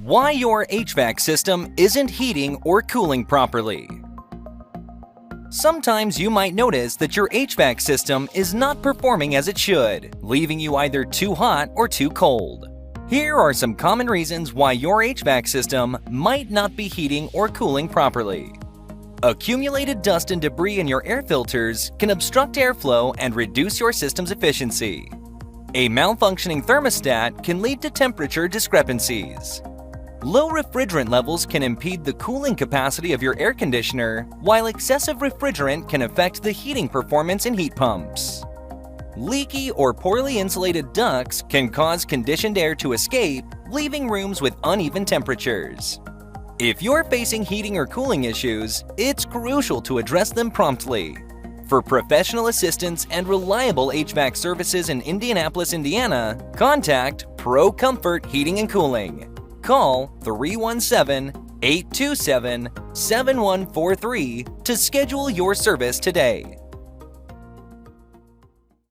Why your HVAC system isn't heating or cooling properly. Sometimes you might notice that your HVAC system is not performing as it should, leaving you either too hot or too cold. Here are some common reasons why your HVAC system might not be heating or cooling properly. Accumulated dust and debris in your air filters can obstruct airflow and reduce your system's efficiency. A malfunctioning thermostat can lead to temperature discrepancies. Low refrigerant levels can impede the cooling capacity of your air conditioner, while excessive refrigerant can affect the heating performance in heat pumps. Leaky or poorly insulated ducts can cause conditioned air to escape, leaving rooms with uneven temperatures. If you're facing heating or cooling issues, it's crucial to address them promptly. For professional assistance and reliable HVAC services in Indianapolis, Indiana, contact Pro Comfort Heating and Cooling. Call 317-827-7143 to schedule your service today.